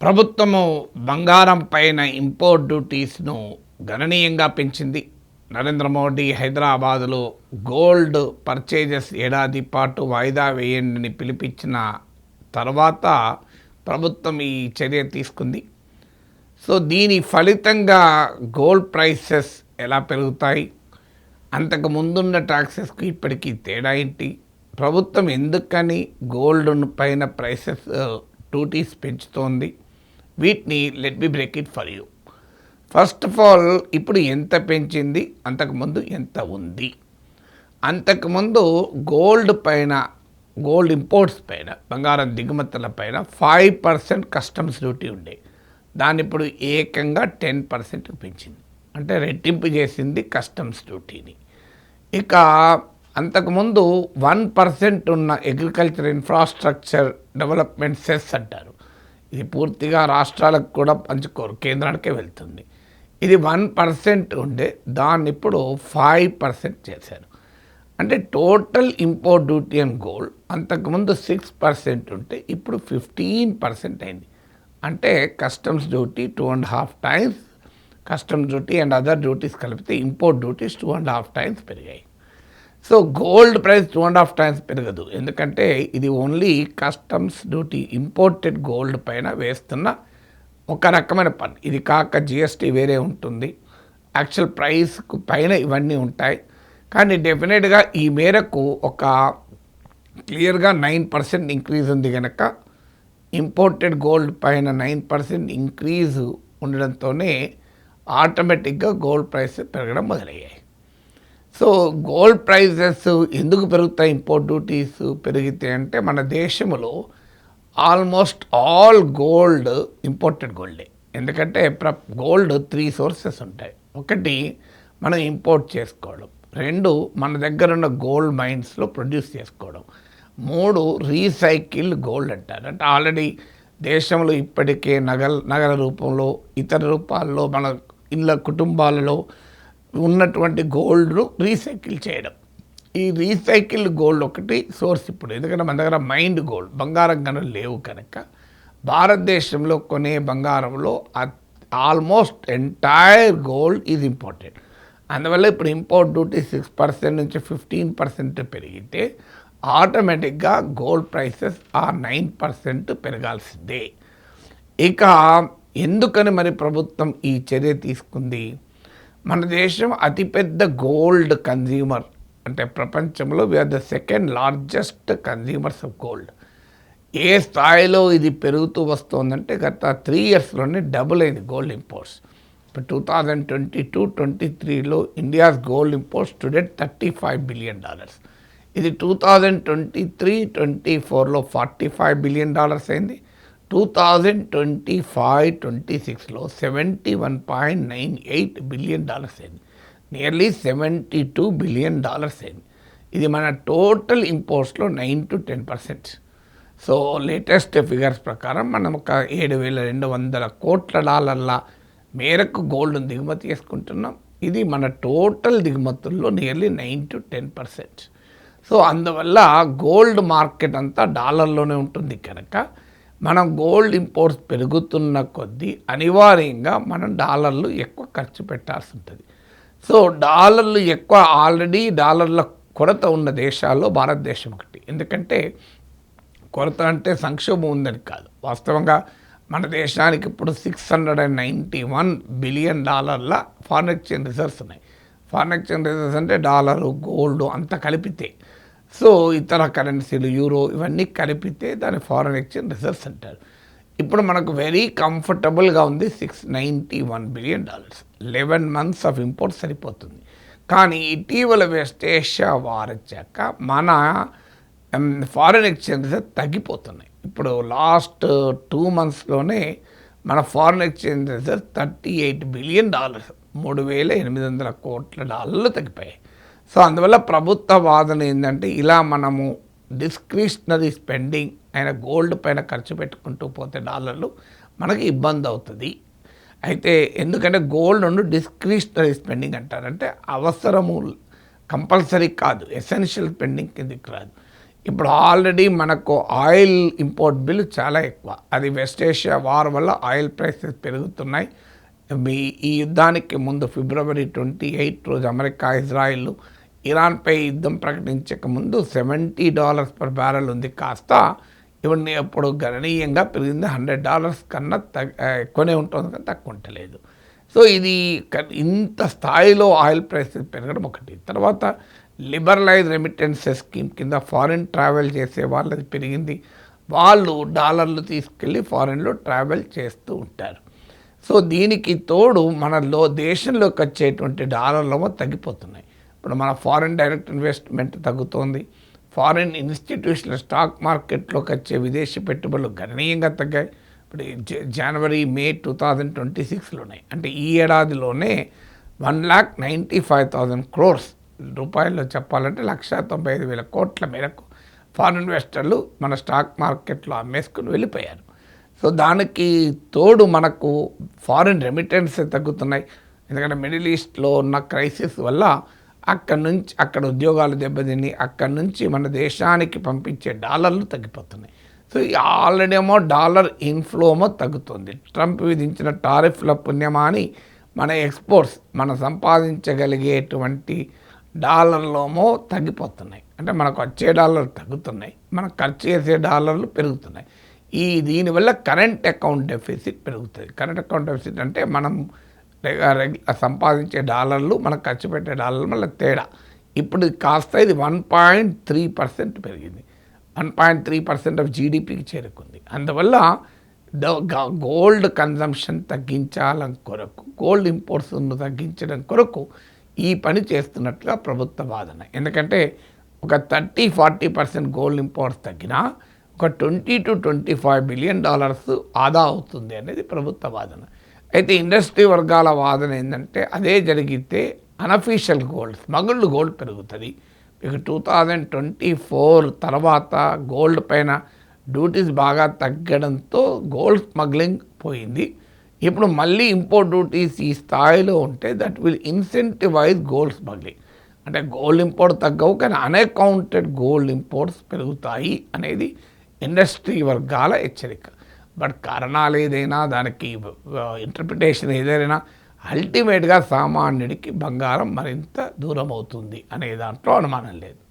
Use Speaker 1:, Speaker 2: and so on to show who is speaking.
Speaker 1: ప్రభుత్వము బంగారం పైన ఇంపోర్ట్ డ్యూటీస్ను గణనీయంగా పెంచింది. నరేంద్ర మోడీ హైదరాబాదులో గోల్డ్ పర్చేజెస్ ఏడాది పాటు వాయిదా వేయండి పిలిపించిన తర్వాత ప్రభుత్వం ఈ చర్య తీసుకుంది. సో దీని ఫలితంగా గోల్డ్ ప్రైసెస్ ఎలా పెరుగుతాయి, అంతకు ముందున్న ట్యాక్సెస్కి ఇప్పటికీ తేడా ఏంటి, ప్రభుత్వం ఎందుకని గోల్డ్ పైన ప్రైసెస్ డ్యూటీస్ పెంచుతోంది, వీటిని let me break it for you. First of all, ఇప్పుడు ఎంత పెంచింది, అంతకుముందు ఎంత ఉంది. అంతకుముందు గోల్డ్ పైన, గోల్డ్ ఇంపోర్ట్స్ పైన, బంగారం దిగుమతుల పైన 5% కస్టమ్స్ డ్యూటీ ఉండే, దాన్ని ఇప్పుడు ఏకంగా 10% పెంచింది. అంటే రెట్టింపు చేసింది కస్టమ్స్ డ్యూటీని. ఇక అంతకుముందు 1% ఉన్న అగ్రికల్చర్ ఇన్ఫ్రాస్ట్రక్చర్ డెవలప్మెంట్ సెస్ అంటారు, ఇది పూర్తిగా రాష్ట్రాలకు కూడా పంచుకోరు, కేంద్రానికే వెళ్తుంది. ఇది 1% ఉండే, దాన్ని ఇప్పుడు 5% చేశారు. అంటే total import duty and gold అంతకుముందు 6% ఉంటే ఇప్పుడు 15% అయింది. అంటే customs duty 2.5 times, customs duty and other duties కలిపితే ఇంపోర్ట్ డ్యూటీస్ 2.5 times పెరిగాయి. సో గోల్డ్ ప్రైస్ 2.5 times పెరగదు, ఎందుకంటే ఇది only customs duty, imported gold పైన వేస్తున్న ఒక రకమైన పన్ను. ఇది కాక జిఎస్టీ వేరే ఉంటుంది, యాక్చువల్ ప్రైస్కు పైన ఇవన్నీ ఉంటాయి. కానీ డెఫినెట్గా ఈ మేరకు ఒక క్లియర్గా 9% ఇంక్రీజ్ ఉంది కనుక ఇంపోర్టెడ్ గోల్డ్ పైన 9% ఇంక్రీజ్ ఉండడంతోనే ఆటోమేటిక్గా గోల్డ్ ప్రైస్ పెరగడం మొదలయ్యాయి. సో గోల్డ్ ప్రైజెస్ ఎందుకు పెరుగుతాయి, ఇంపోర్ట్ డ్యూటీస్ పెరిగితే అంటే మన దేశంలో ఆల్మోస్ట్ ఆల్ గోల్డ్ ఇంపోర్టెడ్ గోల్డే. ఎందుకంటే గోల్డ్ 3 sources ఉంటాయి. ఒకటి మనం ఇంపోర్ట్ చేసుకోవడం, 2 మన దగ్గర ఉన్న గోల్డ్ మైన్స్లో ప్రొడ్యూస్ చేసుకోవడం, 3 రీసైకిల్డ్ గోల్డ్ అంటారు. అంటే ఆల్రెడీ దేశంలో ఇప్పటికే నగల రూపంలో, ఇతర రూపాల్లో మన ఇళ్ళ కుటుంబాలలో ఉన్నటువంటి గోల్డ్ను రీసైకిల్ చేయడం. ఈ రీసైకిల్డ్ గోల్డ్ ఒకటి సోర్స్ ఇప్పుడు, ఎందుకంటే మన దగ్గర మైండ్ గోల్డ్, బంగారం గనులు లేవు కనుక భారతదేశంలో కొనే బంగారంలో almost entire gold is important. అందువల్ల ఇప్పుడు ఇంపోర్ట్ డ్యూటీ 6% నుంచి 15% పెరిగితే ఆటోమేటిక్గా గోల్డ్ ప్రైసెస్ ఆ 9% పెరగాల్సిందే. ఇక ఎందుకని మరి ప్రభుత్వం ఈ చర్య తీసుకుంది? మన దేశం అతిపెద్ద గోల్డ్ కన్జ్యూమర్, అంటే ప్రపంచంలో we are the 2nd largest consumers of gold. ఏ స్థాయిలో ఇది పెరుగుతూ వస్తుందంటే గత 3 yearsలోనే డబుల్ అయింది గోల్డ్ ఇంపోర్ట్స్. ఇప్పుడు 2022-23లో India's gold imports today $35 billion. ఇది 2023-24లో $45 billion అయింది. 2025-26లో $71.98 billion అయింది, నియర్లీ $72 billion అయింది. ఇది మన టోటల్ ఇంపోర్ట్స్లో 9-10%. సో లేటెస్ట్ ఫిగర్స్ ప్రకారం మనం ఒక $7,200 కోట్ల మేరకు గోల్డ్ను దిగుమతి చేసుకుంటున్నాం. ఇది మన టోటల్ దిగుమతుల్లో నియర్లీ 9-10%. సో అందువల్ల గోల్డ్ మార్కెట్ అంతా డాలర్లోనే ఉంటుంది కనుక మనం గోల్డ్ ఇంపోర్ట్స్ పెరుగుతున్న కొద్దీ అనివార్యంగా మనం డాలర్లు ఎక్కువ ఖర్చు పెట్టాల్సి ఉంటుంది. సో డాలర్లు ఎక్కువ, ఆల్రెడీ డాలర్ల కొరత ఉన్న దేశాల్లో భారతదేశం ఒకటి. ఎందుకంటే కొరత అంటే సంక్షోభం ఉందని కాదు, వాస్తవంగా మన దేశానికి ఇప్పుడు $691 billion ఫారిన్ ఎక్స్చేంజ్ రిజర్వ్స్ ఉన్నాయి. ఫారిన్ ఎక్స్చేంజ్ రిజర్వ్స్ అంటే డాలరు, గోల్డ్ అంతా కలిపితే, సో ఇతర కరెన్సీలు, యూరో ఇవన్నీ కలిపితే దాని ఫారిన్ ఎక్స్చేంజ్ రిజర్వ్స్ అంటారు. ఇప్పుడు మనకు వెరీ కంఫర్టబుల్గా ఉంది $691 billion, 11 months ఆఫ్ ఇంపోర్ట్ సరిపోతుంది. కానీ ఇటీవల వెస్ట్ ఏషియా వార్ వచ్చాక మన ఫారిన్ ఎక్స్చేంజ్ రిజర్వ్ తగ్గిపోతున్నాయి. ఇప్పుడు లాస్ట్ 2 monthsలోనే మన ఫారిన్ ఎక్స్చేంజ్ రిజర్వ్ $38 billion, $3,800 కోట్ల తగ్గిపోయాయి. సో అందువల్ల ప్రభుత్వ వాదన ఏంటంటే ఇలా మనము డిస్క్రిషనరీ స్పెండింగ్ అయిన గోల్డ్ పైన ఖర్చు పెట్టుకుంటూ పోతే డాలర్లు మనకి ఇబ్బంది అవుతుంది. అయితే ఎందుకంటే గోల్డ్ డిస్క్రిషనరీ స్పెండింగ్ అంటారంటే అవసరము, కంపల్సరీ కాదు, ఎసెన్షియల్ స్పెండింగ్ కిందకి రాదు. ఇప్పుడు ఆల్రెడీ మనకు ఆయిల్ ఇంపోర్ట్ బిల్ చాలా ఎక్కువ. అది వెస్ట్ ఏషియా వార్ వల్ల ఆయిల్ ప్రైసెస్ పెరుగుతున్నాయి. ఈ యుద్ధానికి ముందు February 28 రోజు అమెరికా, ఇజ్రాయిల్ ఇరాన్పై యుద్ధం ప్రకటించక ముందు $70 పర్ బ్యారెల్ ఉంది. కాస్త ఇవన్నీ ఎప్పుడు గణనీయంగా పెరిగింది. $100 కన్నా ఎక్కువనే ఉంటుంది కానీ తక్కువ ఉండలేదు. సో ఇది ఇంత స్థాయిలో ఆయిల్ ప్రైసెస్ పెరగడం ఒకటి. తర్వాత లిబరలైజ్ రెమిటెన్సెస్ స్కీమ్ కింద ఫారిన్ ట్రావెల్ చేసే వాళ్ళది పెరిగింది. వాళ్ళు డాలర్లు తీసుకెళ్ళి ఫారిన్లో ట్రావెల్ చేస్తూ ఉంటారు. సో దీనికి తోడు మనలో దేశంలోకి వచ్చేటువంటి డాలర్లేమో తగ్గిపోతున్నాయి. ఇప్పుడు మన ఫారిన్ డైరెక్ట్ ఇన్వెస్ట్మెంట్ తగ్గుతోంది. ఫారిన్ ఇన్స్టిట్యూషనల్ స్టాక్ మార్కెట్లోకి వచ్చే విదేశీ పెట్టుబడులు గణనీయంగా తగ్గాయి. ఇప్పుడు జనవరి, మే 2026లోనే, అంటే ఈ ఏడాదిలోనే 1,95,000 crores రూపాయల్లో చెప్పాలంటే 1,95,000 కోట్ల మేరకు ఫారిన్ ఇన్వెస్టర్లు మన స్టాక్ మార్కెట్లో అమ్మేసుకుని వెళ్ళిపోయారు. సో దానికి తోడు మనకు ఫారిన్ రెమిటెన్స్ తగ్గుతున్నాయి. ఎందుకంటే మిడిల్ ఈస్ట్లో ఉన్న క్రైసిస్ వల్ల అక్కడ ఉద్యోగాలు దెబ్బతిని అక్కడి నుంచి మన దేశానికి పంపించే డాలర్లు తగ్గిపోతున్నాయి. సో ఆల్రెడీ ఏమో డాలర్ ఇన్ఫ్లోమో తగ్గుతుంది. ట్రంప్ విధించిన టారిఫ్ల పుణ్యమాని మన ఎక్స్పోర్ట్స్, మనం సంపాదించగలిగేటువంటి డాలర్లోమో తగ్గిపోతున్నాయి. అంటే మనకు వచ్చే డాలర్లు తగ్గుతున్నాయి, మనం ఖర్చు చేసే డాలర్లు పెరుగుతున్నాయి. దీనివల్ల కరెంట్ అకౌంట్ డెఫిసిట్ పెరుగుతుంది. కరెంట్ అకౌంట్ డెఫిసిట్ అంటే మనం సంపాదించే డాలర్లు, మనం ఖర్చు పెట్టే డాలర్లు మళ్ళీ తేడా. ఇప్పుడు కాస్త ఇది 1.3% పెరిగింది. 1.3% ఆఫ్ జీడిపికి చేరుకుంది. అందువల్ల గోల్డ్ కన్జంప్షన్ తగ్గించాలని కొరకు, గోల్డ్ ఇంపోర్ట్స్ను తగ్గించడం కొరకు ఈ పని చేస్తున్నట్లుగా ప్రభుత్వ వాదన. ఎందుకంటే ఒక 30-40% గోల్డ్ ఇంపోర్ట్స్ తగ్గినా ఒక $20 to $25 బిలియన్ ఆదా అవుతుంది అనేది ప్రభుత్వ వాదన. అయితే ఇండస్ట్రీ వర్గాల వాదన ఏంటంటే అదే జరిగితే అనఫీషియల్ గోల్డ్, స్మగుల్డ్ గోల్డ్ పెరుగుతుంది. మీకు 2024 తర్వాత గోల్డ్ పైన డ్యూటీస్ బాగా తగ్గడంతో గోల్డ్ స్మగ్లింగ్ పోయింది. ఇప్పుడు మళ్ళీ ఇంపోర్ట్ డ్యూటీస్ ఈ స్థాయిలో ఉంటే that will incentivise gold smuggling. అంటే గోల్డ్ ఇంపోర్ట్ తగ్గవు కానీ అన్అకౌంటెడ్ గోల్డ్ ఇంపోర్ట్స్ పెరుగుతాయి అనేది ఇండస్ట్రీ వర్గాల హెచ్చరిక. బట్ కారణాలు ఏదైనా, దానికి ఇంటర్ప్రిటేషన్ ఏదైనా, అల్టిమేట్గా సామాన్యుడికి బంగారం మరింత దూరం అవుతుంది అనే దాంట్లో అనుమానం లేదు.